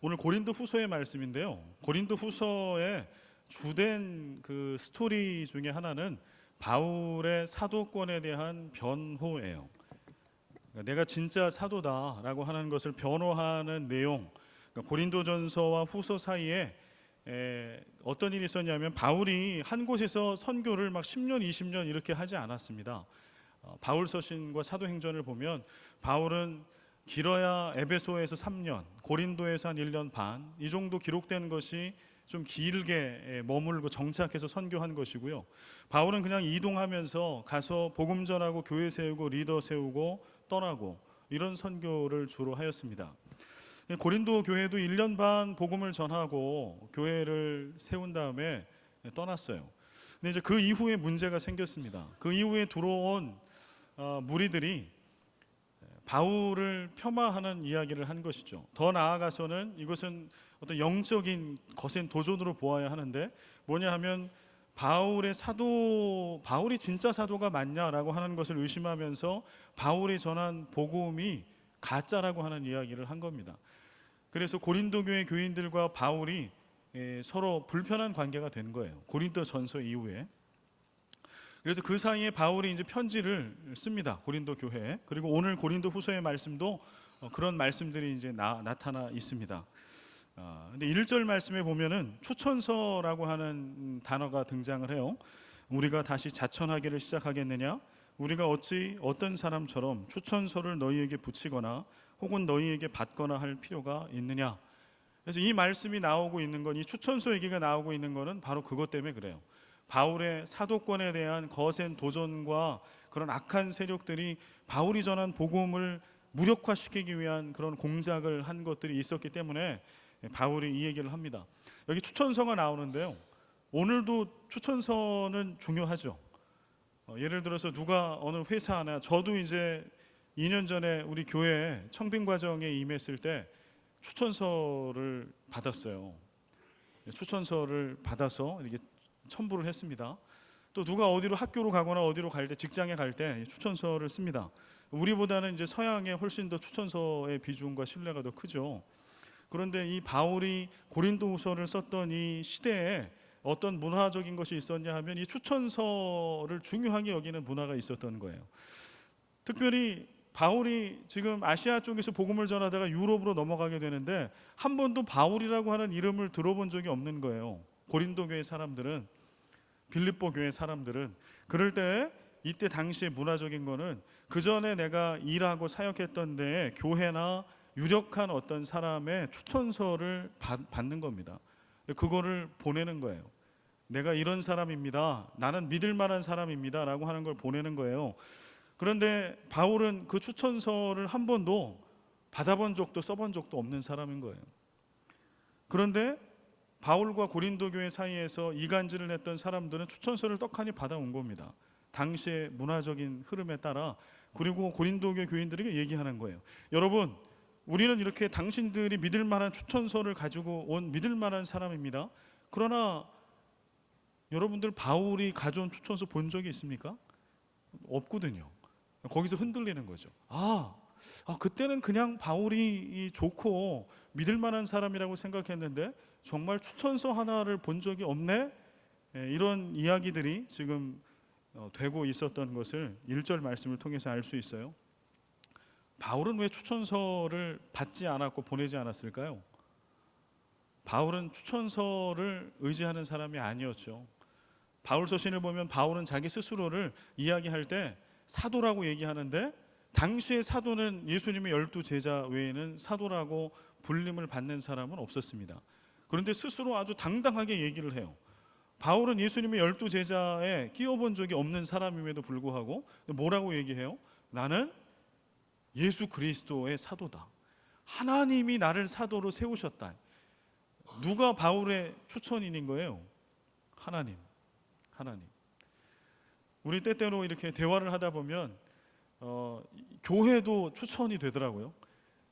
오늘 고린도 후서의 말씀인데요. 고린도 후서의 주된 그 스토리 중에 하나는 바울의 사도권에 대한 변호예요. 그러니까 내가 진짜 사도다라고 하는 것을 변호하는 내용. 그러니까 고린도전서와 후서 사이에 어떤 일이 있었냐면 바울이 한 곳에서 선교를 막 10년, 20년 이렇게 하지 않았습니다. 바울 서신과 사도행전을 보면 바울은 길어야 에베소에서 3년, 고린도에서 한 1년 반, 이 정도 기록된 것이 좀 길게 머물고 정착해서 선교한 것이고요. 바울은 그냥 이동하면서 가서 복음 전하고 교회 세우고 리더 세우고 떠나고 이런 선교를 주로 하였습니다. 고린도 교회도 1년 반 복음을 전하고 교회를 세운 다음에 떠났어요. 근데 이제 그 이후에 문제가 생겼습니다. 그 이후에 들어온 무리들이 바울을 폄하하는 이야기를 한 것이죠. 더 나아가서는 이것은 어떤 영적인 거센 도전으로 보아야 하는데 뭐냐 하면 바울이 진짜 사도가 맞냐라고 하는 것을 의심하면서 바울이 전한 복음이 가짜라고 하는 이야기를 한 겁니다. 그래서 고린도 교회 교인들과 바울이 서로 불편한 관계가 된 거예요. 고린도 전서 이후에. 그래서 그 사이에 바울이 이제 편지를 씁니다. 고린도 교회에. 그리고 오늘 고린도 후서의 말씀도 그런 말씀들이 이제 나타나 있습니다. 근데 1절 말씀에 보면은 추천서라고 하는 단어가 등장을 해요. 우리가 다시 자천하기를 시작하겠느냐? 우리가 어찌 어떤 사람처럼 추천서를 너희에게 붙이거나 혹은 너희에게 받거나 할 필요가 있느냐? 그래서 이 말씀이 나오고 있는 건, 이 추천서 얘기가 나오고 있는 거는 바로 그것 때문에 그래요. 바울의 사도권에 대한 거센 도전과 그런 악한 세력들이 바울이 전한 복음을 무력화시키기 위한 그런 공작을 한 것들이 있었기 때문에 바울이 이 얘기를 합니다. 여기 추천서가 나오는데요. 오늘도 추천서는 중요하죠. 예를 들어서 누가 어느 회사 하나, 저도 이제 2년 전에 우리 교회 청빙 과정에 임했을 때 추천서를 받았어요. 추천서를 받아서 이렇게 첨부를 했습니다. 또 누가 어디로 학교로 가거나 어디로 갈 때, 직장에 갈 때 추천서를 씁니다. 우리보다는 이제 서양에 훨씬 더 추천서의 비중과 신뢰가 더 크죠. 그런데 이 바울이 고린도후서를 썼던 이 시대에 어떤 문화적인 것이 있었냐 하면 이 추천서를 중요하게 여기는 문화가 있었던 거예요. 특별히 바울이 지금 아시아 쪽에서 복음을 전하다가 유럽으로 넘어가게 되는데 한 번도 바울이라고 하는 이름을 들어본 적이 없는 거예요. 고린도 교회 사람들은, 빌립보 교회 사람들은. 그럴 때 이때 당시의 문화적인 거는 그 전에 내가 일하고 사역했던 데에 교회나 유력한 어떤 사람의 추천서를 받는 겁니다. 그거를 보내는 거예요. 내가 이런 사람입니다. 나는 믿을 만한 사람입니다. 라고 하는 걸 보내는 거예요. 그런데 바울은 그 추천서를 한 번도 받아본 적도 써본 적도 없는 사람인 거예요. 그런데 바울과 고린도 교회 사이에서 이간질을 했던 사람들은 추천서를 떡하니 받아온 겁니다. 당시의 문화적인 흐름에 따라. 그리고 고린도 교회 교인들에게 얘기하는 거예요. 여러분, 우리는 이렇게 당신들이 믿을 만한 추천서를 가지고 온 믿을 만한 사람입니다. 그러나 여러분들 바울이 가져온 추천서 본 적이 있습니까? 없거든요. 거기서 흔들리는 거죠. 그때는 그냥 바울이 좋고 믿을 만한 사람이라고 생각했는데 정말 추천서 하나를 본 적이 없네? 이런 이야기들이 지금 되고 있었던 것을 1절 말씀을 통해서 알 수 있어요. 바울은 왜 추천서를 받지 않았고 보내지 않았을까요? 바울은 추천서를 의지하는 사람이 아니었죠. 바울 서신을 보면 바울은 자기 스스로를 이야기할 때 사도라고 얘기하는데 당시의 사도는 예수님의 12제자 외에는 사도라고 불림을 받는 사람은 없었습니다. 그런데 스스로 아주 당당하게 얘기를 해요. 바울은 예수님의 12제자에 끼워본 적이 없는 사람임에도 불구하고 뭐라고 얘기해요? 나는 예수 그리스도의 사도다. 하나님이 나를 사도로 세우셨다. 누가 바울의 추천인인 거예요? 하나님. 우리 때때로 이렇게 대화를 하다 보면 교회도 추천이 되더라고요.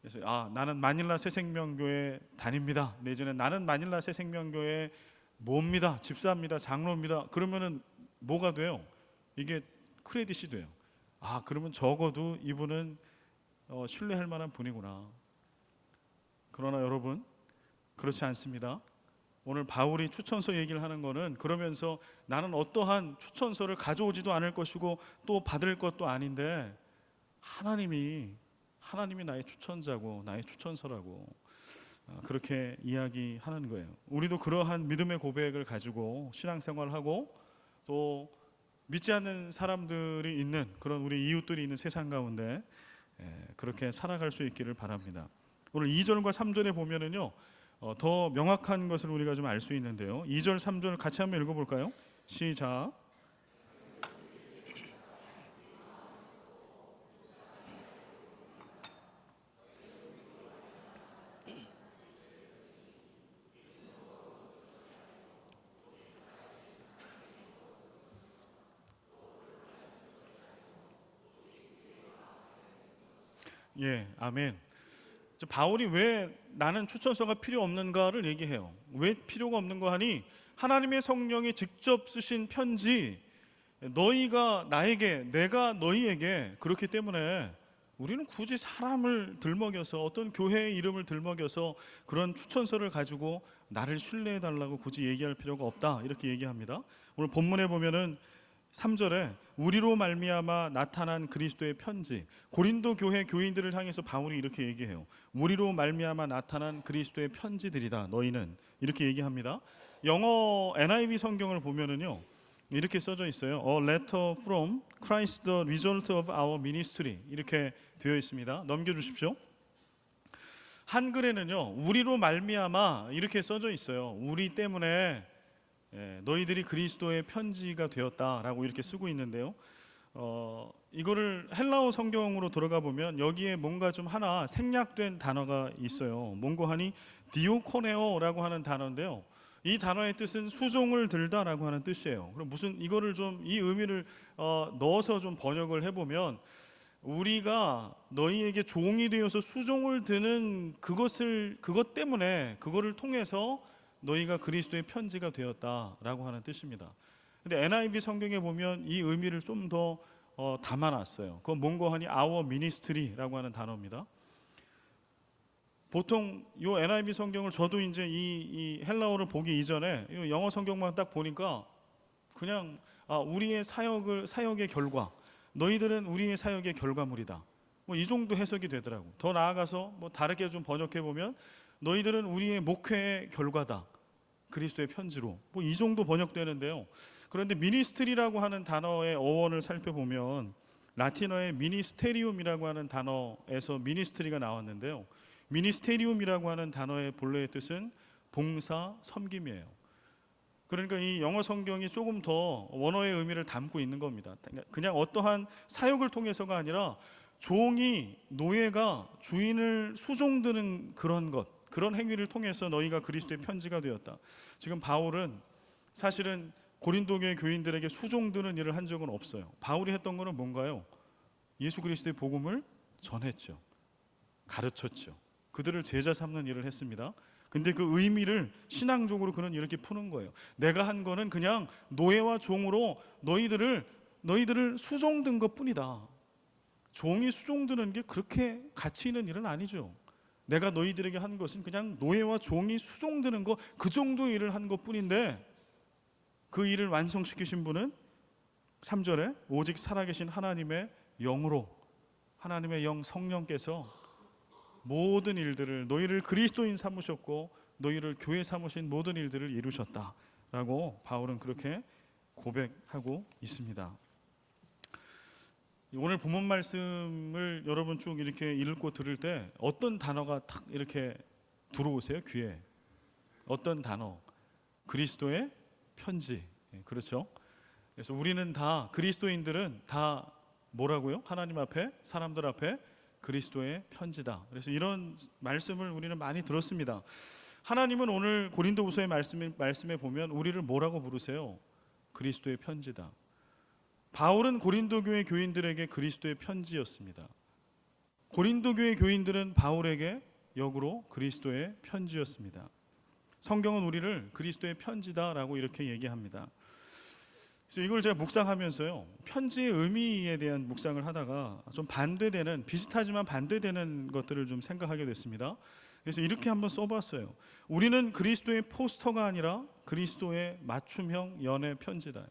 그래서 나는 마닐라 새생명교회 다닙니다. 내지는 나는 마닐라 새생명교회 뭡니다. 집사입니다. 장로입니다. 그러면은 뭐가 돼요? 이게 크레딧이 돼요. 그러면 적어도 이분은 신뢰할 만한 분이구나. 그러나 여러분, 그렇지 않습니다. 오늘 바울이 추천서 얘기를 하는 거는 그러면서 나는 어떠한 추천서를 가져오지도 않을 것이고 또 받을 것도 아닌데 하나님이 나의 추천자고 나의 추천서라고 그렇게 이야기하는 거예요. 우리도 그러한 믿음의 고백을 가지고 신앙생활하고 또 믿지 않는 사람들이 있는 그런 우리 이웃들이 있는 세상 가운데 그렇게 살아갈 수 있기를 바랍니다. 오늘 2절과 3절에 보면은요 더 명확한 것을 우리가 좀 알 수 있는데요. 2절 3절 같이 한번 읽어볼까요? 시작. 예, 아멘. 바울이 왜 나는 추천서가 필요 없는가를 얘기해요. 왜 필요가 없는가 하니 하나님의 성령이 직접 쓰신 편지 너희가 나에게 내가 너희에게 그렇기 때문에 우리는 굳이 사람을 들먹여서 어떤 교회의 이름을 들먹여서 그런 추천서를 가지고 나를 신뢰해 달라고 굳이 얘기할 필요가 없다 이렇게 얘기합니다. 오늘 본문에 보면은 3절에 우리로 말미암아 나타난 그리스도의 편지, 고린도 교회 교인들을 향해서 바울이 이렇게 얘기해요. 우리로 말미암아 나타난 그리스도의 편지들이다 너희는 이렇게 얘기합니다. 영어 NIV 성경을 보면은요 이렇게 써져 있어요. A letter from Christ, the result of our ministry 이렇게 되어 있습니다. 넘겨주십시오. 한글에는요 우리로 말미암아 이렇게 써져 있어요. 우리 때문에 너희들이 그리스도의 편지가 되었다라고 이렇게 쓰고 있는데요. 이거를 헬라어 성경으로 들어가 보면 여기에 뭔가 좀 하나 생략된 단어가 있어요. 뭔고 하니 디오코네오라고 하는 단어인데요. 이 단어의 뜻은 수종을 들다라고 하는 뜻이에요. 그럼 무슨 이거를 좀 이 의미를 넣어서 좀 번역을 해보면 우리가 너희에게 종이 되어서 수종을 드는 그것 때문에 그거를 통해서 너희가 그리스도의 편지가 되었다라고 하는 뜻입니다. 근데 NIV 성경에 보면 이 의미를 좀 더 담아놨어요. 그건 뭔고 하니 our ministry라고 하는 단어입니다. 보통 이 NIV 성경을 저도 이제 이 헬라어를 보기 이전에 이 영어 성경만 딱 보니까 그냥 우리의 사역의 결과, 너희들은 우리의 사역의 결과물이다. 뭐 이 정도 해석이 되더라고. 더 나아가서 뭐 다르게 좀 번역해 보면 너희들은 우리의 목회의 결과다. 그리스도의 편지로. 뭐 이 정도 번역되는데요. 그런데 미니스트리라고 하는 단어의 어원을 살펴보면 라틴어의 미니스테리움이라고 하는 단어에서 미니스트리가 나왔는데요. 미니스테리움이라고 하는 단어의 본래의 뜻은 봉사, 섬김이에요. 그러니까 이 영어 성경이 조금 더 원어의 의미를 담고 있는 겁니다. 그냥 어떠한 사역을 통해서가 아니라 종이 노예가 주인을 수종드는 그런 행위를 통해서 너희가 그리스도의 편지가 되었다. 지금 바울은 사실은 고린도 교회 교인들에게 수종드는 일을 한 적은 없어요. 바울이 했던 거는 뭔가요? 예수 그리스도의 복음을 전했죠. 가르쳤죠. 그들을 제자 삼는 일을 했습니다. 근데 그 의미를 신앙적으로 그는 이렇게 푸는 거예요. 내가 한 거는 그냥 노예와 종으로 너희들을 수종든 것뿐이다. 종이 수종드는 게 그렇게 가치 있는 일은 아니죠. 내가 너희들에게 한 것은 그냥 노예와 종이 수종드는 거 그 정도의 일을 한 것뿐인데 그 일을 완성시키신 분은 3절에 오직 살아계신 하나님의 영으로 하나님의 영 성령께서 모든 일들을 너희를 그리스도인 삼으셨고 너희를 교회 삼으신 모든 일들을 이루셨다라고 바울은 그렇게 고백하고 있습니다. 오늘 본문 말씀을 여러분 쭉 이렇게 읽고 들을 때 어떤 단어가 탁 이렇게 들어오세요? 귀에 어떤 단어? 그리스도의 편지. 그렇죠? 그래서 우리는 다 그리스도인들은 다 뭐라고요? 하나님 앞에 사람들 앞에 그리스도의 편지다. 그래서 이런 말씀을 우리는 많이 들었습니다. 하나님은 오늘 고린도후서의 말씀에 보면 우리를 뭐라고 부르세요? 그리스도의 편지다. 바울은 고린도 교회 교인들에게 그리스도의 편지였습니다. 고린도 교회 교인들은 바울에게 역으로 그리스도의 편지였습니다. 성경은 우리를 그리스도의 편지다라고 이렇게 얘기합니다. 그래서 이걸 제가 묵상하면서요, 편지의 의미에 대한 묵상을 하다가 좀 비슷하지만 반대되는 것들을 좀 생각하게 됐습니다. 그래서 이렇게 한번 써봤어요. 우리는 그리스도의 포스터가 아니라 그리스도의 맞춤형 연애 편지다.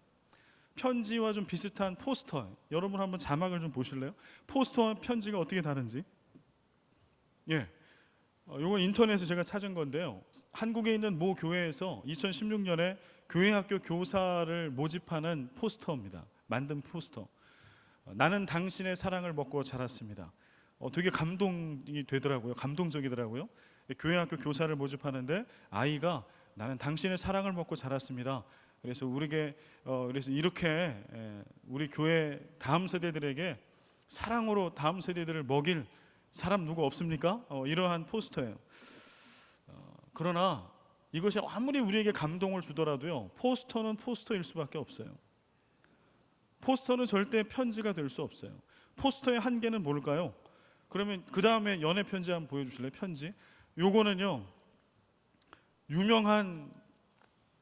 편지와 좀 비슷한 포스터. 여러분 한번 자막을 좀 보실래요? 포스터와 편지가 어떻게 다른지. 예, 이건 인터넷에서 제가 찾은 건데요. 한국에 있는 모 교회에서 2016년에 교회학교 교사를 모집하는 포스터입니다. 만든 포스터. 나는 당신의 사랑을 먹고 자랐습니다. 되게 감동이 되더라고요. 감동적이더라고요. 교회학교 교사를 모집하는데 아이가 나는 당신의 사랑을 먹고 자랐습니다. 그래서 그래서 이렇게 우리 교회 다음 세대들에게 사랑으로 다음 세대들을 먹일 사람 누구 없습니까? 이러한 포스터예요. 그러나 이것이 아무리 우리에게 감동을 주더라도요, 포스터는 포스터일 수밖에 없어요. 포스터는 절대 편지가 될 수 없어요. 포스터의 한계는 뭘까요? 그러면 그 다음에 연애 편지 한번 보여주실래요? 편지. 요거는요, 유명한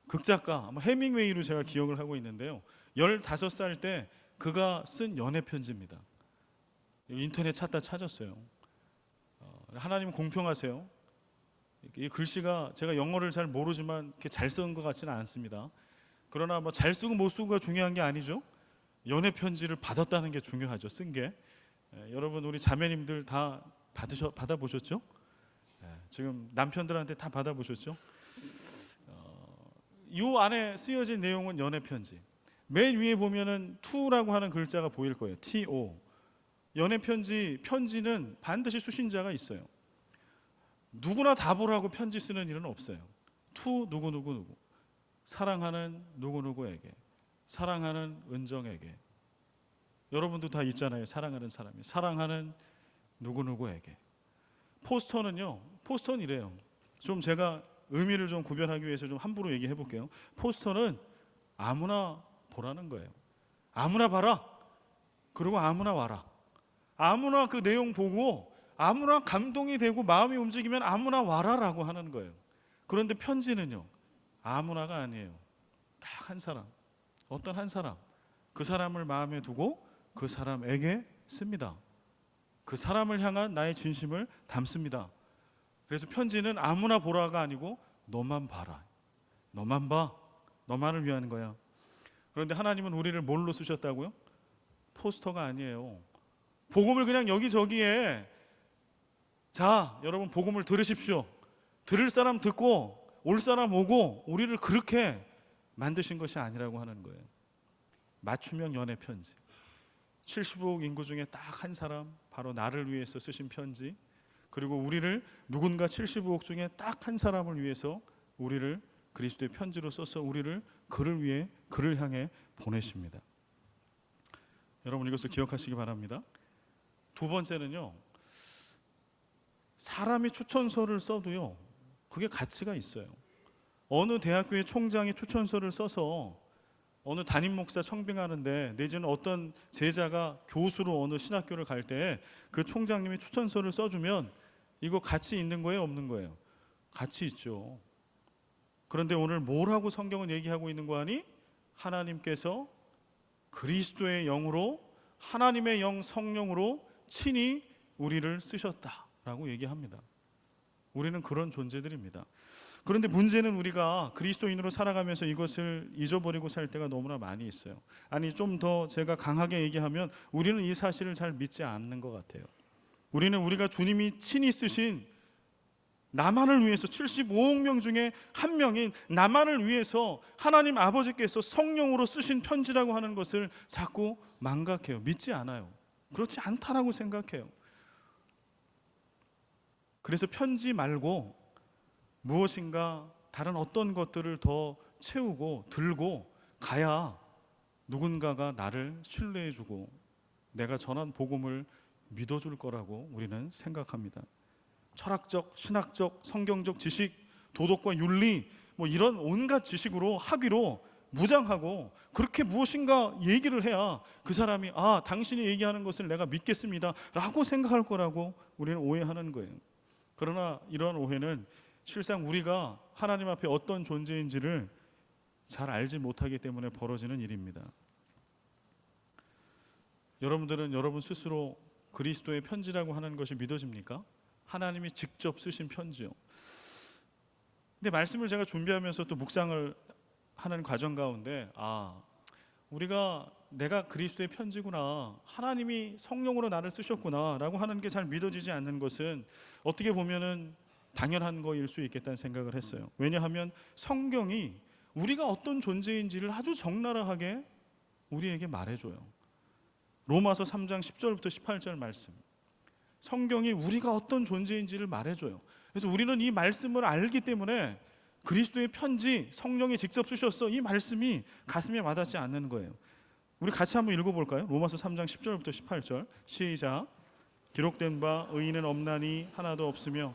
극작가 해밍웨이로 제가 기억을 하고 있는데요, 15살 때 그가 쓴 연애 편지입니다. 인터넷 찾다 찾았어요. 하나님 공평하세요. 이 글씨가 제가 영어를 잘 모르지만 이렇게 잘 쓴 것 같지는 않습니다. 그러나 뭐 잘 쓰고 못 쓰고가 중요한 게 아니죠. 연애 편지를 받았다는 게 중요하죠. 쓴 게. 여러분 우리 자매님들 다 받아보셨죠? 지금 남편들한테 다 받아보셨죠? 이 안에 쓰여진 내용은 연애 편지. 맨 위에 보면은 to라고 하는 글자가 보일 거예요. to. 연애 편지는 반드시 수신자가 있어요. 누구나 답을 편지 쓰는 일은 없어요. to 누구 사랑하는 누구에게, 사랑하는 은정에게. 여러분도 다 있잖아요. 사랑하는 사람이. 사랑하는 누구에게. 포스터는 이래요. 좀 제가 의미를 좀 구별하기 위해서 좀 함부로 얘기해 볼게요. 포스터는 아무나 보라는 거예요. 아무나 봐라. 그리고 아무나 와라. 아무나 그 내용 보고 아무나 감동이 되고 마음이 움직이면 아무나 와라라고 하는 거예요. 그런데 편지는요, 아무나가 아니에요. 딱 한 사람, 어떤 한 사람, 그 사람을 마음에 두고 그 사람에게 씁니다. 그 사람을 향한 나의 진심을 담습니다. 그래서 편지는 아무나 보라가 아니고 너만 봐라. 너만 봐. 너만을 위한 거야. 그런데 하나님은 우리를 뭘로 쓰셨다고요? 포스터가 아니에요. 복음을 그냥 여기저기에, 자, 여러분 복음을 들으십시오. 들을 사람 듣고 올 사람 오고, 우리를 그렇게 만드신 것이 아니라고 하는 거예요. 맞춤형 연애 편지. 75억 인구 중에 딱 한 사람, 바로 나를 위해서 쓰신 편지. 그리고 우리를 누군가 75억 중에 딱 한 사람을 위해서 우리를 그리스도의 편지로 써서 우리를 그를 향해 보내십니다. 여러분 이것을 기억하시기 바랍니다. 두 번째는요, 사람이 추천서를 써도요, 그게 가치가 있어요. 어느 대학교의 총장이 추천서를 써서 어느 담임 목사 청빙하는데, 내지는 어떤 제자가 교수로 어느 신학교를 갈 때 그 총장님이 추천서를 써주면 이거 가치 있는 거예요, 없는 거예요? 가치 있죠. 그런데 오늘 뭐라고 성경은 얘기하고 있는 거 아니? 하나님께서 그리스도의 영으로, 하나님의 영 성령으로 친히 우리를 쓰셨다라고 얘기합니다. 우리는 그런 존재들입니다. 그런데 문제는 우리가 그리스도인으로 살아가면서 이것을 잊어버리고 살 때가 너무나 많이 있어요. 아니, 좀 더 제가 강하게 얘기하면 우리는 이 사실을 잘 믿지 않는 것 같아요. 우리는 우리가 주님이 친히 쓰신 나만을 위해서, 75억 명 중에 한 명인 나만을 위해서 하나님 아버지께서 성령으로 쓰신 편지라고 하는 것을 자꾸 망각해요. 믿지 않아요. 그렇지 않다라고 생각해요. 그래서 편지 말고 무엇인가 다른 어떤 것들을 더 채우고 들고 가야 누군가가 나를 신뢰해주고 내가 전한 복음을 믿어줄 거라고 우리는 생각합니다. 철학적, 신학적, 성경적 지식, 도덕과 윤리, 뭐 이런 온갖 지식으로 학위로 무장하고 그렇게 무엇인가 얘기를 해야 그 사람이 당신이 얘기하는 것을 내가 믿겠습니다 라고 생각할 거라고 우리는 오해하는 거예요. 그러나 이러한 오해는 실상 우리가 하나님 앞에 어떤 존재인지를 잘 알지 못하기 때문에 벌어지는 일입니다. 여러분들은 여러분 스스로 그리스도의 편지라고 하는 것이 믿어집니까? 하나님이 직접 쓰신 편지요. 근데 말씀을 제가 준비하면서 또 묵상을 하는 과정 가운데 내가 그리스도의 편지구나, 하나님이 성령으로 나를 쓰셨구나 라고 하는 게 잘 믿어지지 않는 것은 어떻게 보면은 당연한 거일 수 있겠다는 생각을 했어요. 왜냐하면 성경이 우리가 어떤 존재인지를 아주 적나라하게 우리에게 말해줘요. 로마서 3장 10절부터 18절 말씀, 성경이 우리가 어떤 존재인지를 말해줘요. 그래서 우리는 이 말씀을 알기 때문에 그리스도의 편지, 성령이 직접 쓰셨어, 이 말씀이 가슴에 와닿지 않는 거예요. 우리 같이 한번 읽어볼까요? 로마서 3장 10절부터 18절 시작. 기록된 바 의인은 없나니 하나도 없으며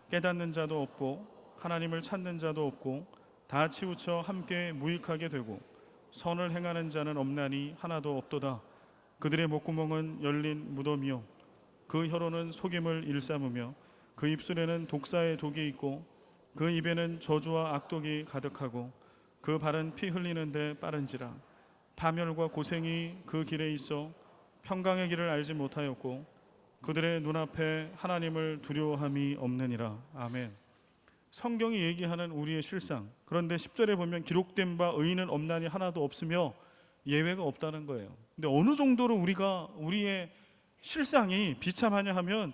깨닫는 자도 없고 하나님을 찾는 자도 없고 다 치우쳐 함께 무익하게 되고 선을 행하는 자는 없나니 하나도 없도다. 그들의 목구멍은 열린 무덤이요 그 혀로는 속임을 일삼으며 그 입술에는 독사의 독이 있고 그 입에는 저주와 악독이 가득하고 그 발은 피 흘리는데 빠른지라. 파멸과 고생이 그 길에 있어 평강의 길을 알지 못하였고 그들의 눈앞에 하나님을 두려워함이 없느니라. 아멘. 성경이 얘기하는 우리의 실상, 그런데 10절에 보면 기록된 바 의인은 없나니 하나도 없으며 예외가 없다는 거예요. 근데 어느 정도로 우리의 실상이 비참하냐 하면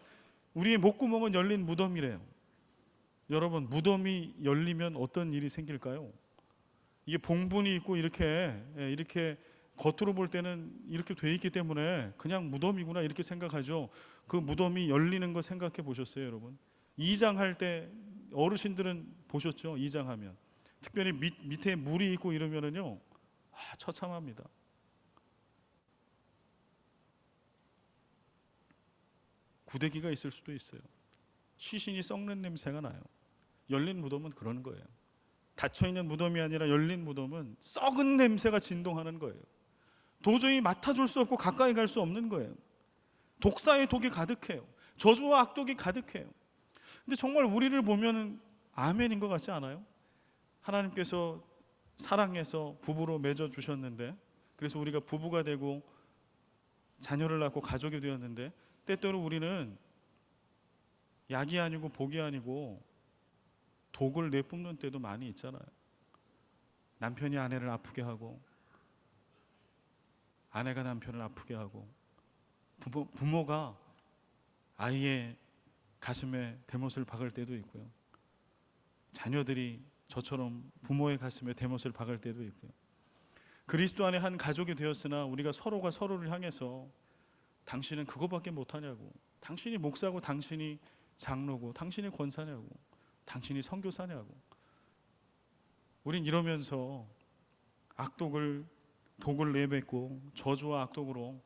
우리의 목구멍은 열린 무덤이래요. 여러분, 무덤이 열리면 어떤 일이 생길까요? 이게 봉분이 있고 이렇게 겉으로 볼 때는 이렇게 돼 있기 때문에 그냥 무덤이구나 이렇게 생각하죠. 그 무덤이 열리는 거 생각해 보셨어요, 여러분? 이장할 때 어르신들은 보셨죠? 이장하면 특별히 밑에 물이 있고 이러면은요, 처참합니다. 구데기가 있을 수도 있어요. 시신이 썩는 냄새가 나요. 열린 무덤은 그런 거예요. 닫혀있는 무덤이 아니라 열린 무덤은 썩은 냄새가 진동하는 거예요. 도저히 맡아줄 수 없고 가까이 갈 수 없는 거예요. 독사의 독이 가득해요. 저주와 악독이 가득해요. 근데 정말 우리를 보면 아멘인 것 같지 않아요? 하나님께서 사랑해서 부부로 맺어주셨는데, 그래서 우리가 부부가 되고 자녀를 낳고 가족이 되었는데, 때때로 우리는 약이 아니고 복이 아니고 독을 내뿜는 때도 많이 있잖아요. 남편이 아내를 아프게 하고 아내가 남편을 아프게 하고 부모가 아이의 가슴에 대못을 박을 때도 있고요. 자녀들이 저처럼 부모의 가슴에 대못을 박을 때도 있고요. 그리스도 안에 한 가족이 되었으나 우리가 서로가 서로를 향해서 당신은 그거밖에 못하냐고, 당신이 목사고 당신이 장로고 당신이 권사냐고, 당신이 선교사냐고, 우린 이러면서 독을 내뱉고 저주와 악독으로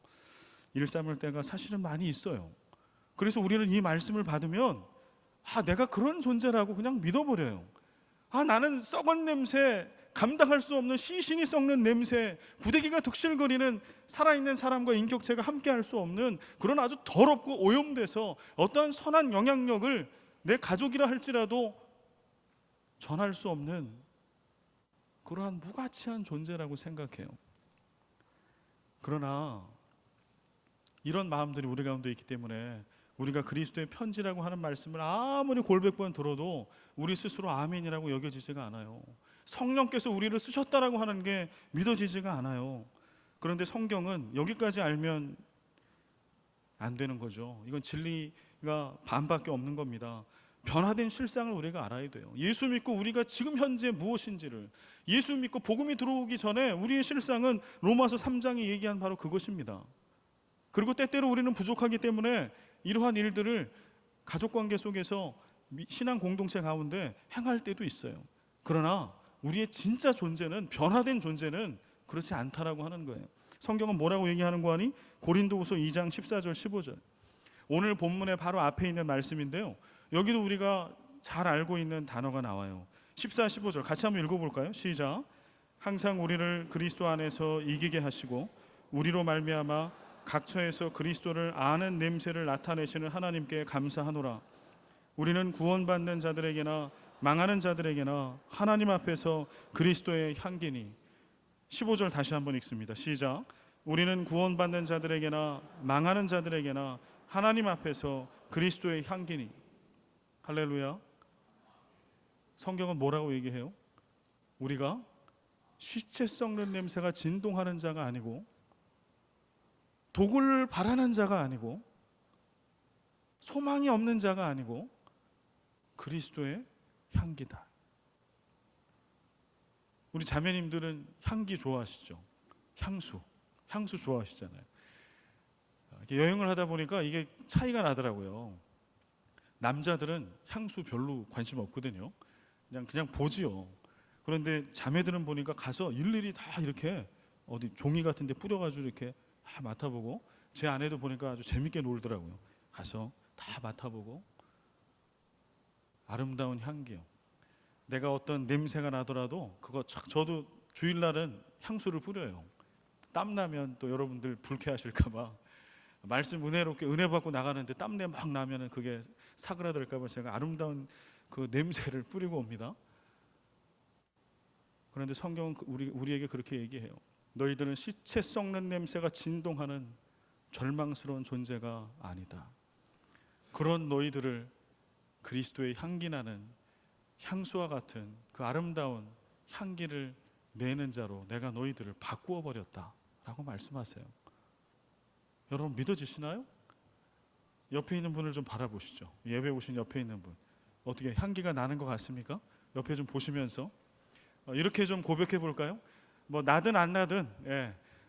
일삼을 때가 사실은 많이 있어요. 그래서 우리는 이 말씀을 받으면 내가 그런 존재라고 그냥 믿어버려요. 나는 썩은 냄새, 감당할 수 없는 시신이 썩는 냄새, 구데기가 득실거리는 살아있는 사람과 인격체가 함께할 수 없는 그런 아주 더럽고 오염돼서 어떠한 선한 영향력을 내 가족이라 할지라도 전할 수 없는 그러한 무가치한 존재라고 생각해요. 그러나 이런 마음들이 우리 가운데 있기 때문에 우리가 그리스도의 편지라고 하는 말씀을 아무리 골백 번 들어도 우리 스스로 아멘이라고 여겨지지가 않아요. 성령께서 우리를 쓰셨다라고 하는 게 믿어지지가 않아요. 그런데 성경은 여기까지 알면 안 되는 거죠. 이건 진리가 반밖에 없는 겁니다. 변화된 실상을 우리가 알아야 돼요. 예수 믿고 우리가 지금 현재 무엇인지를, 예수 믿고 복음이 들어오기 전에 우리의 실상은 로마서 3장이 얘기한 바로 그것입니다. 그리고 때때로 우리는 부족하기 때문에 이러한 일들을 가족관계 속에서 신앙 공동체 가운데 행할 때도 있어요. 그러나 우리의 진짜 존재는, 변화된 존재는 그렇지 않다라고 하는 거예요. 성경은 뭐라고 얘기하는 거 아니? 고린도후서 2장 14절 15절, 오늘 본문의 바로 앞에 있는 말씀인데요, 여기도 우리가 잘 알고 있는 단어가 나와요. 14, 15절 같이 한번 읽어볼까요? 시작. 항상 우리를 그리스도 안에서 이기게 하시고 우리로 말미암아 각처에서 그리스도를 아는 냄새를 나타내시는 하나님께 감사하노라. 우리는 구원받는 자들에게나 망하는 자들에게나 하나님 앞에서 그리스도의 향기니. 15절 다시 한번 읽습니다. 시작. 우리는 구원받는 자들에게나 망하는 자들에게나 하나님 앞에서 그리스도의 향기니. 할렐루야. 성경은 뭐라고 얘기해요? 우리가 시체 썩는 냄새가 진동하는 자가 아니고 독을 바라는 자가 아니고 소망이 없는 자가 아니고 그리스도의 향기다. 우리 자매님들은 향기 좋아하시죠? 향수 좋아하시잖아요. 이렇게 여행을 하다 보니까 이게 차이가 나더라고요. 남자들은 향수 별로 관심 없거든요. 그냥 보지요. 그런데 자매들은 보니까 가서 일일이 다 이렇게 어디 종이 같은 데 뿌려가지고 이렇게 다 맡아보고, 제 아내도 보니까 아주 재밌게 놀더라고요. 가서 다 맡아보고 아름다운 향기요. 내가 어떤 냄새가 나더라도 그거 저도 주일날은 향수를 뿌려요. 땀나면 또 여러분들 불쾌하실까봐, 말씀 은혜롭게 은혜 받고 나가는데 땀내 막 나면은 그게 사그라들까봐 제가 아름다운 그 냄새를 뿌리고 옵니다. 그런데 성경은 우리에게 그렇게 얘기해요. 너희들은 시체 썩는 냄새가 진동하는 절망스러운 존재가 아니다. 그런 너희들을 그리스도의 향기 나는 향수와 같은 그 아름다운 향기를 내는 자로 내가 너희들을 바꾸어 버렸다 라고 말씀하세요. 여러분 믿어지시나요? 옆에 있는 분을 좀 바라보시죠. 예배 오신 옆에 있는 분, 어떻게 향기가 나는 것 같습니까? 옆에 좀 보시면서 이렇게 좀 고백해 볼까요? 뭐 나든 안 나든,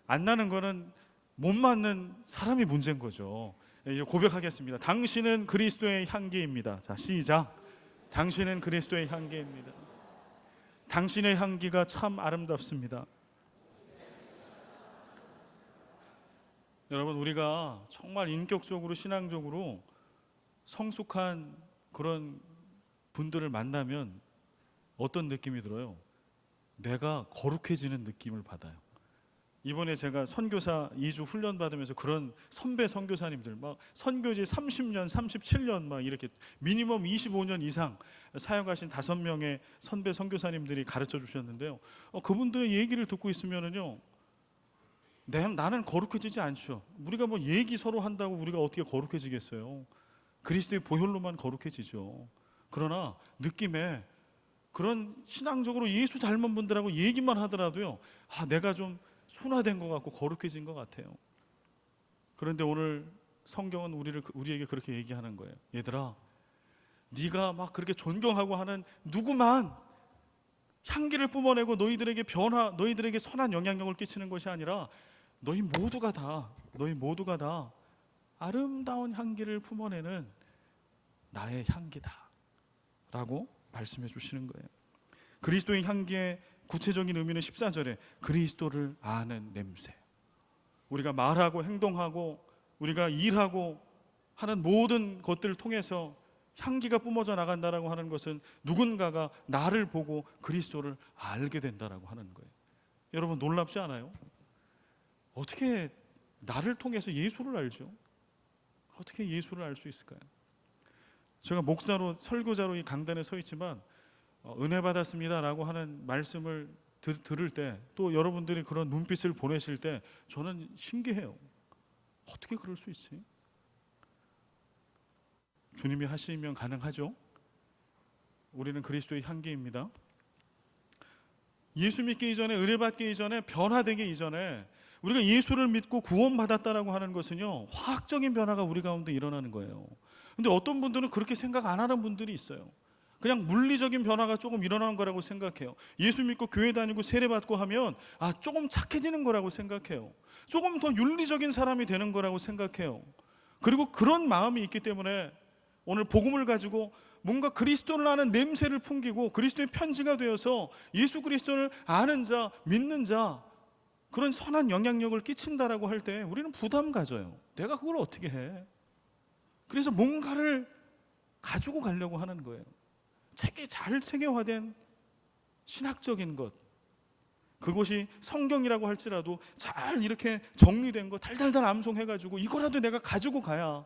안 나는 거는 못 맞는 사람이 문제인 거죠. 이제 고백하겠습니다. 당신은 그리스도의 향기입니다. 자, 시작. 당신은 그리스도의 향기입니다. 당신의 향기가 참 아름답습니다. 여러분, 우리가 정말 인격적으로 신앙적으로 성숙한 그런 분들을 만나면 어떤 느낌이 들어요? 내가 거룩해지는 느낌을 받아요. 이번에 제가 선교사 2주 훈련 받으면서 그런 선배 선교사님들, 막 선교지 30년, 37년 막 이렇게 미니멈 25년 이상 사역하신 5명의 선배 선교사님들이 가르쳐 주셨는데요. 그분들의 얘기를 듣고 있으면은요, 나는 거룩해지지 않죠. 우리가 뭐 얘기 서로 한다고 우리가 어떻게 거룩해지겠어요? 그리스도의 보혈로만 거룩해지죠. 그러나 느낌에 그런 신앙적으로 예수 닮은 분들하고 얘기만 하더라도요, 내가 좀 순화된 것 같고 거룩해진 것 같아요. 그런데 오늘 성경은 우리에게 그렇게 얘기하는 거예요. 얘들아, 네가 막 그렇게 존경하고 하는 누구만 향기를 뿜어내고 너희들에게 선한 영향력을 끼치는 것이 아니라 너희 모두가 다 아름다운 향기를 품어내는 나의 향기다 라고 말씀해 주시는 거예요. 그리스도의 향기의 구체적인 의미는 14절에 그리스도를 아는 냄새. 우리가 말하고 행동하고 우리가 일하고 하는 모든 것들을 통해서 향기가 뿜어져 나간다라고 하는 것은 누군가가 나를 보고 그리스도를 알게 된다라고 하는 거예요. 여러분 놀랍지 않아요? 어떻게 나를 통해서 예수를 알죠? 어떻게 예수를 알 수 있을까요? 제가 목사로 설교자로 이 강단에 서 있지만 은혜 받았습니다라고 하는 말씀을 들을 때, 또 여러분들이 그런 눈빛을 보내실 때 저는 신기해요. 어떻게 그럴 수 있지? 주님이 하시면 가능하죠. 우리는 그리스도의 향기입니다. 예수 믿기 이전에, 은혜 받기 이전에, 변화되기 이전에 우리가 예수를 믿고 구원받았다라고 하는 것은요, 화학적인 변화가 우리 가운데 일어나는 거예요. 근데 어떤 분들은 그렇게 생각 안 하는 분들이 있어요. 그냥 물리적인 변화가 조금 일어나는 거라고 생각해요. 예수 믿고 교회 다니고 세례 받고 하면 조금 착해지는 거라고 생각해요. 조금 더 윤리적인 사람이 되는 거라고 생각해요. 그리고 그런 마음이 있기 때문에 오늘 복음을 가지고 뭔가 그리스도를 아는 냄새를 풍기고 그리스도의 편지가 되어서 예수 그리스도를 아는 자, 믿는 자, 그런 선한 영향력을 끼친다라고 할 때 우리는 부담 가져요. 내가 그걸 어떻게 해? 그래서 뭔가를 가지고 가려고 하는 거예요. 잘 체계화된 신학적인 것, 그것이 성경이라고 할지라도 잘 이렇게 정리된 거 달달달 암송해가지고 이거라도 내가 가지고 가야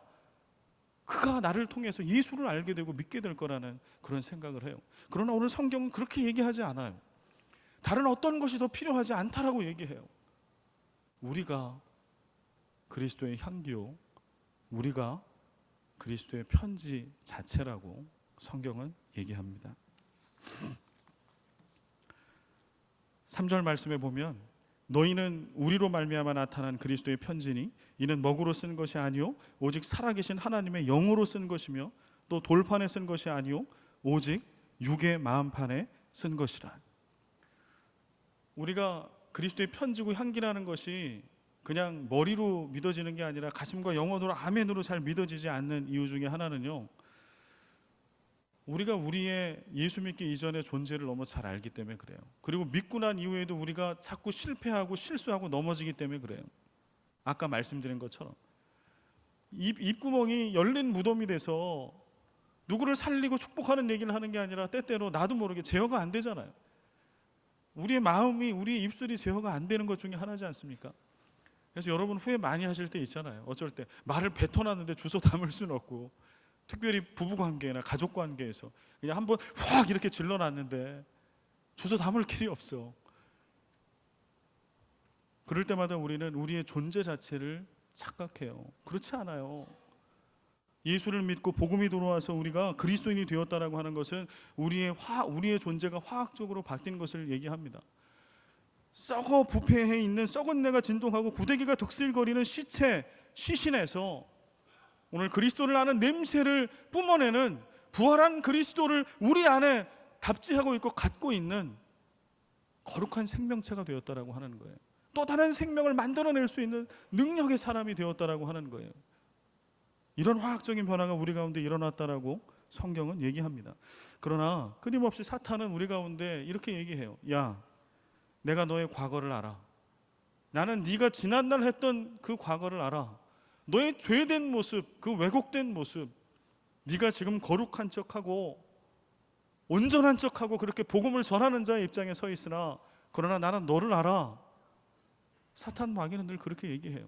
그가 나를 통해서 예수를 알게 되고 믿게 될 거라는 그런 생각을 해요. 그러나 오늘 성경은 그렇게 얘기하지 않아요. 다른 어떤 것이 더 필요하지 않다라고 얘기해요. 우리가 그리스도의 향기요, 우리가 그리스도의 편지 자체라고 성경은 얘기합니다. 3절 말씀에 보면 너희는 우리로 말미암아 나타난 그리스도의 편지니 이는 먹으로 쓴 것이 아니요 오직 살아계신 하나님의 영으로 쓴 것이며 또 돌판에 쓴 것이 아니요 오직 육의 마음판에 쓴 것이라. 우리가 그리스도의 편지고 향기라는 것이 그냥 머리로 믿어지는 게 아니라 가슴과 영혼으로 아멘으로 잘 믿어지지 않는 이유 중에 하나는요, 우리가 우리의 예수 믿기 이전의 존재를 너무 잘 알기 때문에 그래요. 그리고 믿고 난 이후에도 우리가 자꾸 실패하고 실수하고 넘어지기 때문에 그래요. 아까 말씀드린 것처럼 입구멍이 열린 무덤이 돼서 누구를 살리고 축복하는 얘기를 하는 게 아니라 때때로 나도 모르게 제어가 안 되잖아요. 우리의 마음이, 우리의 입술이 제어가 안 되는 것 중에 하나지 않습니까? 그래서 여러분 후회 많이 하실 때 있잖아요. 어쩔 때 말을 뱉어놨는데 주워 담을 수는 없고, 특별히 부부관계나 가족관계에서 그냥 한번 확 이렇게 질러놨는데 주워 담을 길이 없어. 그럴 때마다 우리는 우리의 존재 자체를 착각해요. 그렇지 않아요. 예수를 믿고 복음이 들어와서 우리가 그리스도인이 되었다라고 하는 것은 우리의 존재가 화학적으로 바뀐 것을 얘기합니다. 썩어 부패해 있는 썩은 내가 진동하고 구데기가 득실거리는 시신에서 오늘 그리스도를 아는 냄새를 뿜어내는 부활한 그리스도를 우리 안에 답지하고 있고 갖고 있는 거룩한 생명체가 되었다라고 하는 거예요. 또 다른 생명을 만들어낼 수 있는 능력의 사람이 되었다라고 하는 거예요. 이런 화학적인 변화가 우리 가운데 일어났다라고 성경은 얘기합니다. 그러나 끊임없이 사탄은 우리 가운데 이렇게 얘기해요. 야, 내가 너의 과거를 알아. 나는 네가 지난날 했던 그 과거를 알아. 너의 죄된 모습, 그 왜곡된 모습, 네가 지금 거룩한 척하고 온전한 척하고 그렇게 복음을 전하는 자의 입장에 서 있으나 그러나 나는 너를 알아. 사탄 마귀는 늘 그렇게 얘기해요.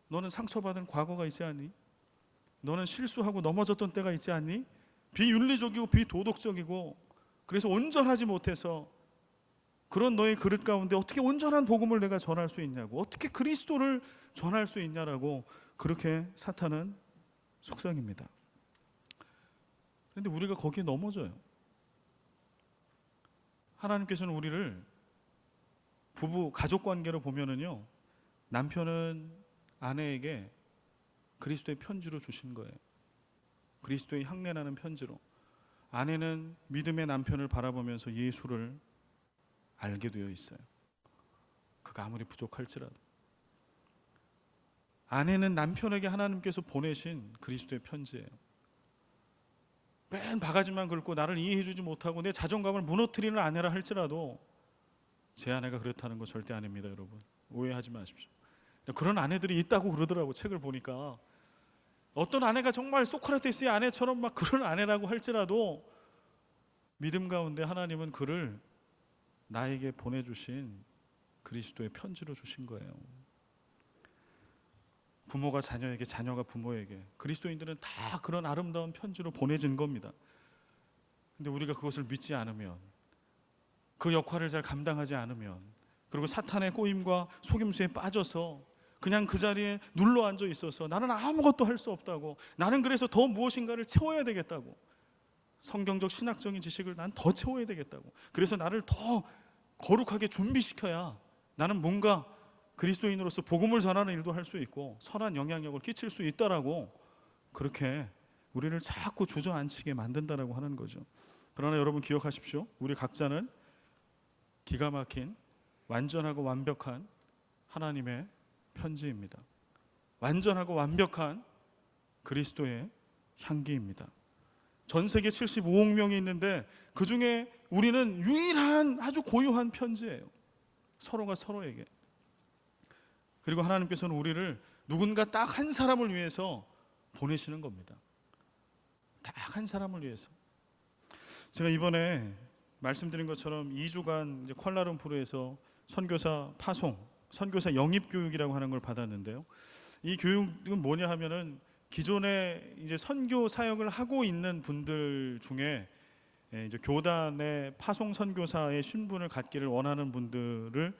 너는 상처받은 과거가 있지 않니? 너는 실수하고 넘어졌던 때가 있지 않니? 비윤리적이고 비도덕적이고 그래서 온전하지 못해서 그런 너의 그릇 가운데 어떻게 온전한 복음을 내가 전할 수 있냐고, 어떻게 그리스도를 전할 수 있냐라고 그렇게 사탄은 속삭입니다. 그런데 우리가 거기에 넘어져요. 하나님께서는 우리를 부부 가족 관계로 보면은요, 남편은 아내에게 그리스도의 편지로 주신 거예요. 그리스도의 향내나는 편지로. 아내는 믿음의 남편을 바라보면서 예수를 알게 되어 있어요. 그가 아무리 부족할지라도. 아내는 남편에게 하나님께서 보내신 그리스도의 편지예요. 맨 바가지만 긁고 나를 이해해주지 못하고 내 자존감을 무너뜨리는 아내라 할지라도 제 아내가 그렇다는 거 절대 아닙니다, 여러분. 오해하지 마십시오. 그런 아내들이 있다고 그러더라고. 책을 보니까 어떤 아내가 정말 소크라테스의 아내처럼 막 그런 아내라고 할지라도 믿음 가운데 하나님은 그를 나에게 보내주신 그리스도의 편지로 주신 거예요. 부모가 자녀에게, 자녀가 부모에게, 그리스도인들은 다 그런 아름다운 편지로 보내진 겁니다. 근데 우리가 그것을 믿지 않으면, 그 역할을 잘 감당하지 않으면, 그리고 사탄의 꼬임과 속임수에 빠져서 그냥 그 자리에 눌러 앉아 있어서 나는 아무것도 할 수 없다고, 나는 그래서 더 무엇인가를 채워야 되겠다고, 성경적 신학적인 지식을 난 더 채워야 되겠다고, 그래서 나를 더 거룩하게 준비시켜야 나는 뭔가 그리스도인으로서 복음을 전하는 일도 할 수 있고 선한 영향력을 끼칠 수 있다라고 그렇게 우리를 자꾸 주저앉히게 만든다라고 하는 거죠. 그러나 여러분 기억하십시오. 우리 각자는 기가 막힌 완전하고 완벽한 하나님의 편지입니다. 완전하고 완벽한 그리스도의 향기입니다. 전 세계 75억 명이 있는데 그 중에 우리는 유일한 아주 고유한 편지예요. 서로가 서로에게. 그리고 하나님께서는 우리를 누군가 딱 한 사람을 위해서 보내시는 겁니다. 딱 한 사람을 위해서. 제가 이번에 말씀드린 것처럼 2주간 이제 쿠알라룸푸르에서 선교사 파송, 선교사 영입 교육이라고 하는 걸 받았는데요. 이 교육은 뭐냐 하면은 기존에 이제 선교 사역을 하고 있는 분들 중에 이제 교단의 파송 선교사의 신분을 갖기를 원하는 분들을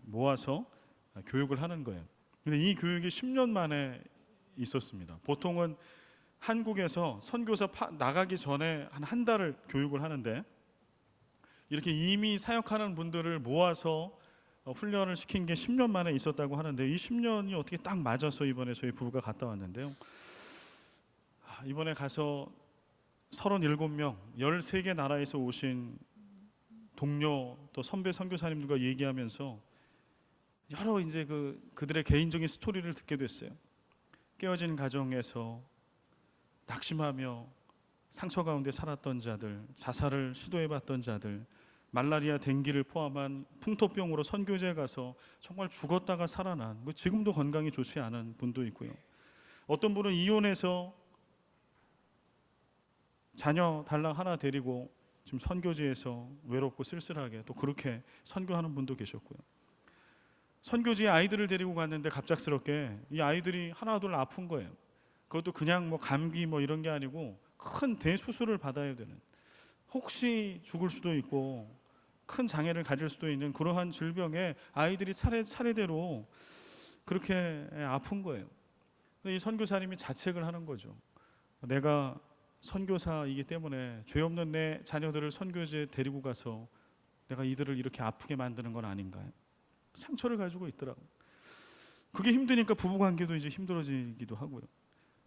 모아서 교육을 하는 거예요. 근데 이 교육이 10년 만에 있었습니다. 보통은 한국에서 선교사 나가기 전에 한 달을 교육을 하는데, 이렇게 이미 사역하는 분들을 모아서 훈련을 시킨 게 10년 만에 있었다고 하는데, 이 10년이 어떻게 딱 맞아서 이번에 저희 부부가 갔다 왔는데요. 이번에 가서 37명 13개 나라에서 오신 동료 또 선배 선교사님들과 얘기하면서 여러 이제 그들의 개인적인 스토리를 듣게 됐어요. 깨어진 가정에서 낙심하며 상처 가운데 살았던 자들, 자살을 시도해봤던 자들, 말라리아, 댕기를 포함한 풍토병으로 선교지에 가서 정말 죽었다가 살아난, 지금도 건강이 좋지 않은 분도 있고요. 어떤 분은 이혼해서 자녀 달랑 하나 데리고 지금 선교지에서 외롭고 쓸쓸하게 또 그렇게 선교하는 분도 계셨고요. 선교지에 아이들을 데리고 갔는데 갑작스럽게 이 아이들이 하나둘 아픈 거예요. 그것도 그냥 감기 이런 게 아니고 큰 대수술을 받아야 되는, 혹시 죽을 수도 있고 큰 장애를 가질 수도 있는 그러한 질병에 아이들이 차례대로 그렇게 아픈 거예요. 이 선교사님이 자책을 하는 거죠. 내가 선교사이기 때문에 죄 없는 내 자녀들을 선교지에 데리고 가서 내가 이들을 이렇게 아프게 만드는 건 아닌가요? 상처를 가지고 있더라고요. 그게 힘드니까 부부관계도 이제 힘들어지기도 하고요.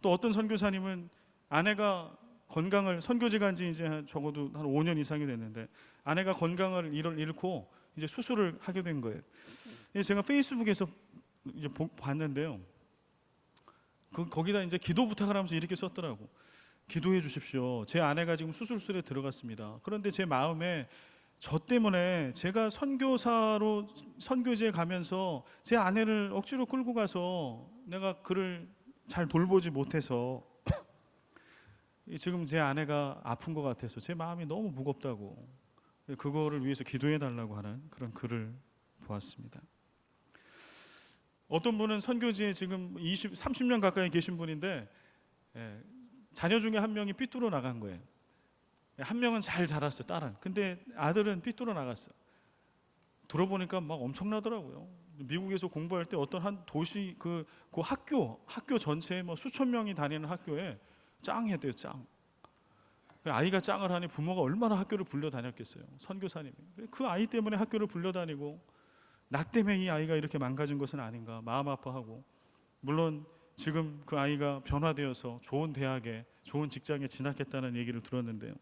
또 어떤 선교사님은 아내가 건강을, 선교지 간 지 이제 적어도 한 5년 이상이 됐는데 아내가 건강을 잃고 이제 수술을 하게 된 거예요. 제가 페이스북에서 이제 봤는데요. 거기다 이제 기도 부탁을 하면서 이렇게 썼더라고. 기도해 주십시오. 제 아내가 지금 수술실에 들어갔습니다. 그런데 제 마음에 저 때문에 제가 선교사로 선교지에 가면서 제 아내를 억지로 끌고 가서 내가 그를 잘 돌보지 못해서 지금 제 아내가 아픈 것 같아서 제 마음이 너무 무겁다고, 그거를 위해서 기도해 달라고 하는 그런 글을 보았습니다. 어떤 분은 선교지에 지금 30년 가까이 계신 분인데 자녀 중에 한 명이 삐뚤어 나간 거예요. 한 명은 잘 자랐어요, 딸은. 근데 아들은 삐뚤어 나갔어요. 들어보니까 막 엄청나더라고요. 미국에서 공부할 때 어떤 한 도시 그 학교 전체에 수천 명이 다니는 학교에 짱했대요, 짱. 아이가 짱을 하니 부모가 얼마나 학교를 불려 다녔겠어요, 선교사님이. 그 아이 때문에 학교를 불려 다니고 나 때문에 이 아이가 이렇게 망가진 것은 아닌가 마음 아파하고, 물론 지금 그 아이가 변화되어서 좋은 대학에 좋은 직장에 진학했다는 얘기를 들었는데요.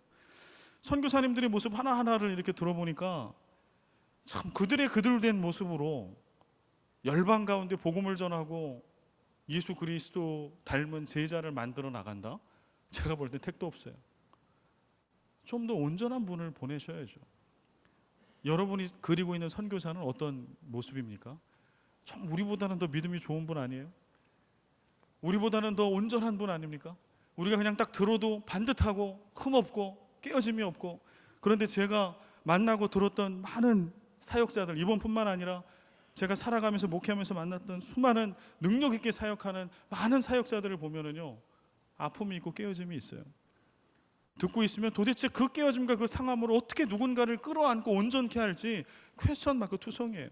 선교사님들의 모습 하나하나를 이렇게 들어보니까 참 그들된 모습으로 열방 가운데 복음을 전하고 예수 그리스도 닮은 제자를 만들어 나간다? 제가 볼 때 택도 없어요. 좀 더 온전한 분을 보내셔야죠. 여러분이 그리고 있는 선교사는 어떤 모습입니까? 좀 우리보다는 더 믿음이 좋은 분 아니에요? 우리보다는 더 온전한 분 아닙니까? 우리가 그냥 딱 들어도 반듯하고 흠없고 깨어짐이 없고, 그런데 제가 만나고 들었던 많은 사역자들, 이번뿐만 아니라 제가 살아가면서 목회하면서 만났던 수많은 능력 있게 사역하는 많은 사역자들을 보면은요, 아픔이 있고 깨어짐이 있어요. 듣고 있으면 도대체 그 깨어짐과 그 상함으로 어떻게 누군가를 끌어안고 온전케 할지 퀘스천 마크 투성이에요.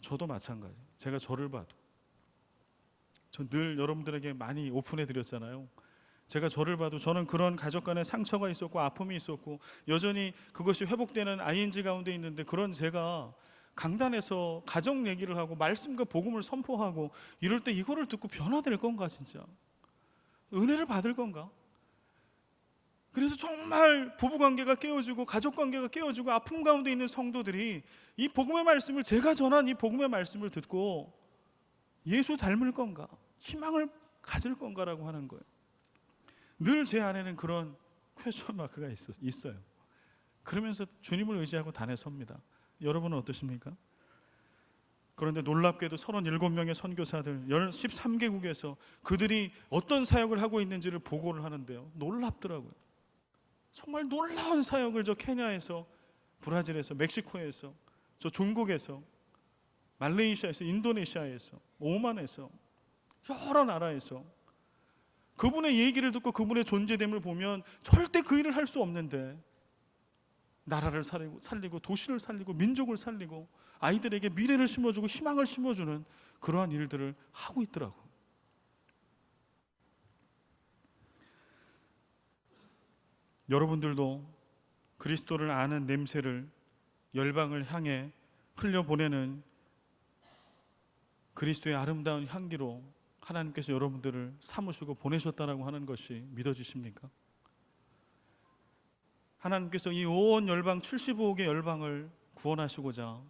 저도 마찬가지. 제가 저를 봐도, 저 늘 여러분들에게 많이 오픈해 드렸잖아요. 제가 저를 봐도 저는 그런 가족 간의 상처가 있었고 아픔이 있었고 여전히 그것이 회복되는 ING 가운데 있는데, 그런 제가 강단에서 가정 얘기를 하고 말씀과 복음을 선포하고 이럴 때 이거를 듣고 변화될 건가, 진짜 은혜를 받을 건가? 그래서 정말 부부관계가 깨어지고 가족관계가 깨어지고 아픔 가운데 있는 성도들이 이 복음의 말씀을, 제가 전한 이 복음의 말씀을 듣고 예수 닮을 건가, 희망을 가질 건가라고 하는 거예요. 늘 제 안에는 그런 퀘스천 마크가 있어요. 그러면서 주님을 의지하고 단에 섭니다. 여러분은 어떠십니까? 그런데 놀랍게도 37명의 선교사들 13개국에서 그들이 어떤 사역을 하고 있는지를 보고를 하는데요, 놀랍더라고요. 정말 놀라운 사역을 저 케냐에서, 브라질에서, 멕시코에서, 저 중국에서, 말레이시아에서, 인도네시아에서, 오만에서, 여러 나라에서 그분의 얘기를 듣고 그분의 존재됨을 보면 절대 그 일을 할 수 없는데 나라를 살리고 도시를 살리고 민족을 살리고 아이들에게 미래를 심어주고 희망을 심어주는 그러한 일들을 하고 있더라고요. 여러분들도 그리스도를 아는 냄새를 열방을 향해 흘려보내는 그리스도의 아름다운 향기로 하나님께서 여러분들을 삼으시고 보내셨다라고 하는 것이 믿어지십니까? 하나님께서 이 온 열방 75억의 열방을 구원하시고자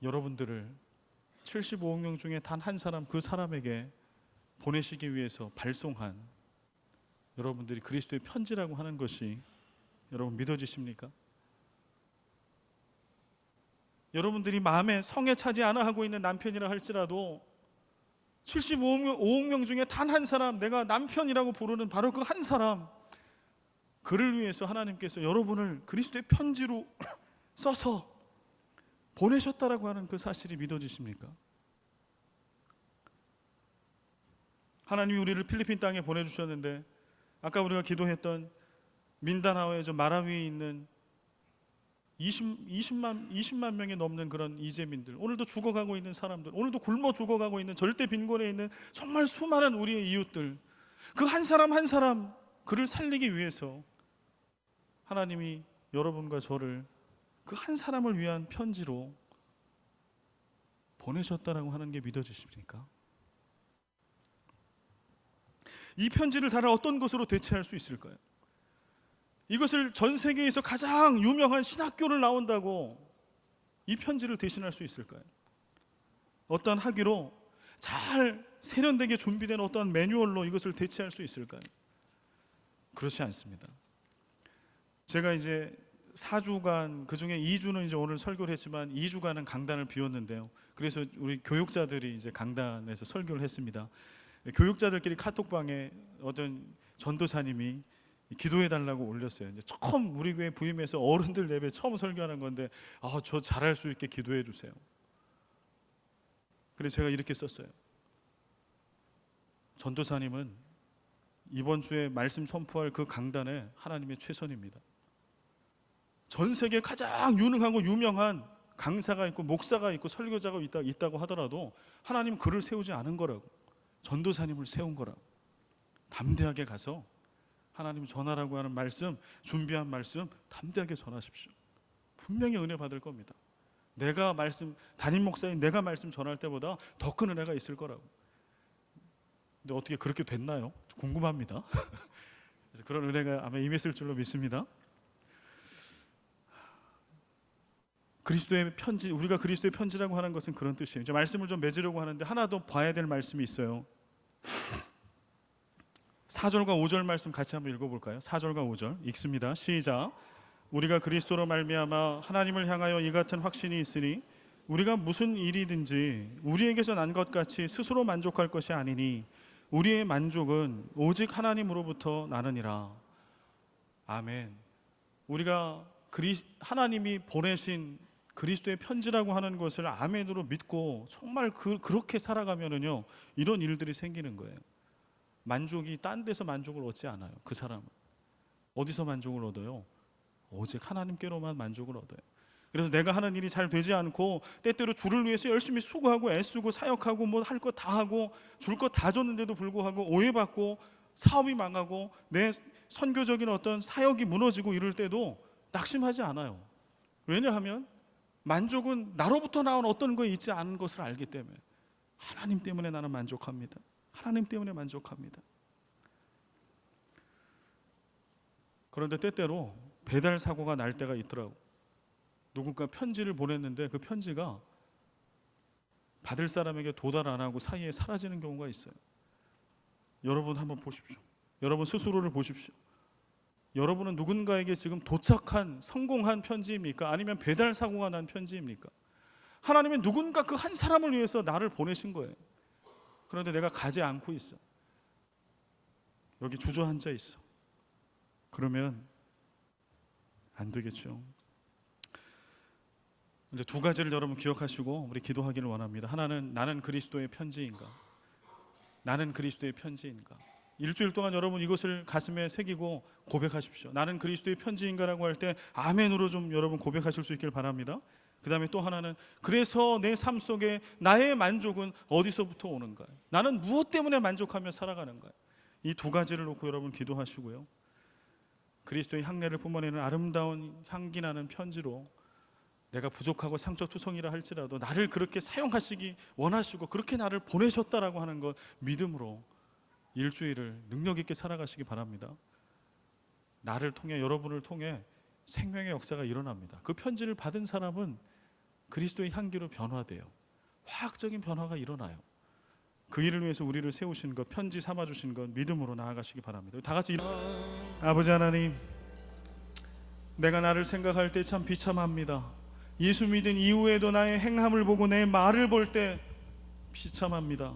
여러분들을 75억 명 중에 단 한 사람, 그 사람에게 보내시기 위해서 발송한 여러분들이 그리스도의 편지라고 하는 것이 여러분 믿어지십니까? 여러분들이 마음에 성에 차지 않아 하고 있는 남편이라 할지라도 75억 명 중에 단 한 사람, 내가 남편이라고 부르는 바로 그 한 사람, 그를 위해서 하나님께서 여러분을 그리스도의 편지로 써서 보내셨다라고 하는 그 사실이 믿어지십니까? 하나님이 우리를 필리핀 땅에 보내주셨는데, 아까 우리가 기도했던 민다나오의 저 마라위에 있는 20만 명이 넘는 그런 이재민들, 오늘도 죽어가고 있는 사람들, 오늘도 굶어 죽어가고 있는 절대 빈곤에 있는 정말 수많은 우리의 이웃들, 그 한 사람 한 사람 그를 살리기 위해서 하나님이 여러분과 저를 그 한 사람을 위한 편지로 보내셨다라고 하는 게 믿어지십니까? 이 편지를 다른 어떤 것으로 대체할 수 있을까요? 이것을 전 세계에서 가장 유명한 신학교를 나온다고 이 편지를 대신할 수 있을까요? 어떠한 학위로 잘 세련되게 준비된 어떠한 매뉴얼로 이것을 대체할 수 있을까요? 그렇지 않습니다. 제가 이제 4주간, 그 중에 2주는 이제 오늘 설교를 했지만 2주간은 강단을 비웠는데요. 그래서 우리 교육자들이 이제 강단에서 설교를 했습니다. 교육자들끼리 카톡방에 어떤 전도사님이 기도해 달라고 올렸어요. 이제 처음 우리 교회 부임해서 어른들 예배 처음 설교하는 건데, 저 잘할 수 있게 기도해 주세요. 그래서 제가 이렇게 썼어요. 전도사님은 이번 주에 말씀 선포할 그 강단에 하나님의 최선입니다. 전 세계 가장 유능하고 유명한 강사가 있고 목사가 있고 설교자가 있다고 하더라도 하나님 그를 세우지 않은 거라고, 전도사님을 세운 거라고. 담대하게 가서 하나님 전하라고 하는 말씀, 준비한 말씀 담대하게 전하십시오. 분명히 은혜 받을 겁니다. 내가 말씀, 담임 목사인 내가 말씀 전할 때보다 더 큰 은혜가 있을 거라고. 근데 어떻게 그렇게 됐나요? 궁금합니다. 그래서 그런 은혜가 아마 임했을 줄로 믿습니다. 그리스도의 편지, 우리가 그리스도의 편지라고 하는 것은 그런 뜻이에요. 이제 말씀을 좀 맺으려고 하는데 하나 더 봐야 될 말씀이 있어요. 4절과 5절 말씀 같이 한번 읽어볼까요? 4절과 5절 읽습니다. 시작. 우리가 그리스도로 말미암아 하나님을 향하여 이 같은 확신이 있으니 우리가 무슨 일이든지 우리에게서 난 것 같이 스스로 만족할 것이 아니니 우리의 만족은 오직 하나님으로부터 나느니라. 아멘. 우리가 하나님이 보내신 그리스도의 편지라고 하는 것을 아멘으로 믿고 정말 그렇게 살아가면은요, 이런 일들이 생기는 거예요. 만족이 딴 데서 만족을 얻지 않아요. 그 사람은 어디서 만족을 얻어요? 오직 하나님께로만 만족을 얻어요. 그래서 내가 하는 일이 잘 되지 않고 때때로 주를 위해서 열심히 수고하고 애쓰고 사역하고 뭐 할 것 다 하고 줄 것 다 줬는데도 불구하고 오해받고 사업이 망하고 내 선교적인 어떤 사역이 무너지고 이럴 때도 낙심하지 않아요. 왜냐하면 만족은 나로부터 나온 어떤 거에 있지 않은 것을 알기 때문에 하나님 때문에 나는 만족합니다. 하나님 때문에 만족합니다. 그런데 때때로 배달 사고가 날 때가 있더라고. 누군가 편지를 보냈는데 그 편지가 받을 사람에게 도달 안 하고 사이에 사라지는 경우가 있어요. 여러분 한번 보십시오. 여러분 스스로를 보십시오. 여러분은 누군가에게 지금 도착한 성공한 편지입니까? 아니면 배달 사고가 난 편지입니까? 하나님은 누군가 그 한 사람을 위해서 나를 보내신 거예요. 그런데 내가 가지 않고 있어. 여기 주저앉아 있어. 그러면 안 되겠죠. 이제 두 가지를 여러분 기억하시고 우리 기도하기를 원합니다. 하나는 나는 그리스도의 편지인가? 나는 그리스도의 편지인가? 일주일 동안 여러분 이것을 가슴에 새기고 고백하십시오. 나는 그리스도의 편지인가라고 할 때 아멘으로 좀 여러분 고백하실 수 있길 바랍니다. 그 다음에 또 하나는 그래서 내 삶 속에 나의 만족은 어디서부터 오는가? 나는 무엇 때문에 만족하며 살아가는가? 이 두 가지를 놓고 여러분 기도하시고요. 그리스도의 향례를 뿜어내는 아름다운 향기 나는 편지로 내가 부족하고 상처투성이라 할지라도 나를 그렇게 사용하시기 원하시고 그렇게 나를 보내셨다라고 하는 것 믿음으로 일주일을 능력 있게 살아가시기 바랍니다. 나를 통해, 여러분을 통해 생명의 역사가 일어납니다. 그 편지를 받은 사람은 그리스도의 향기로 변화돼요. 화학적인 변화가 일어나요. 그 일을 위해서 우리를 세우신 것, 편지 삼아주신 것 믿음으로 나아가시기 바랍니다. 다 같이 아버지 하나님, 내가 나를 생각할 때 참 비참합니다. 예수 믿은 이후에도 나의 행함을 보고 내 말을 볼 때 비참합니다.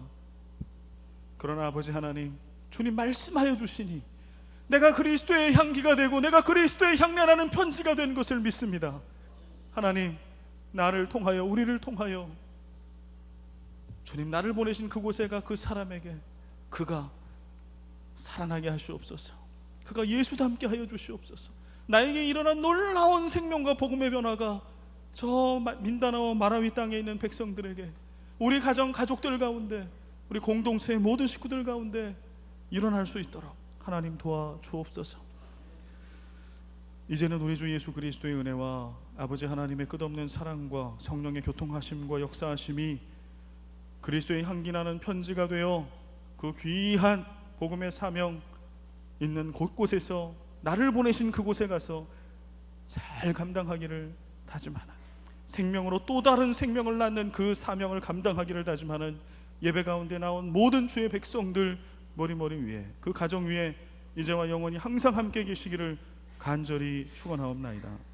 그러나 아버지 하나님, 주님 말씀하여 주시니 내가 그리스도의 향기가 되고 내가 그리스도의 향내라는 편지가 된 것을 믿습니다. 하나님, 나를 통하여, 우리를 통하여 주님 나를 보내신 그곳에 가 그 사람에게 그가 살아나게 하시옵소서. 그가 예수 닮게 하여 주시옵소서. 나에게 일어난 놀라운 생명과 복음의 변화가 저 민다나오 마라위 땅에 있는 백성들에게, 우리 가족들 가운데, 우리 공동체의 모든 식구들 가운데 일어날 수 있도록 하나님 도와주옵소서. 이제는 우리 주 예수 그리스도의 은혜와 아버지 하나님의 끝없는 사랑과 성령의 교통하심과 역사하심이 그리스도의 향기나는 편지가 되어 그 귀한 복음의 사명 있는 곳곳에서 나를 보내신 그곳에 가서 잘 감당하기를 다짐하는, 생명으로 또 다른 생명을 낳는 그 사명을 감당하기를 다짐하는 예배 가운데 나온 모든 주의 백성들 머리머리 위에, 그 가정 위에 이제와 영원히 항상 함께 계시기를 간절히 축원하옵나이다.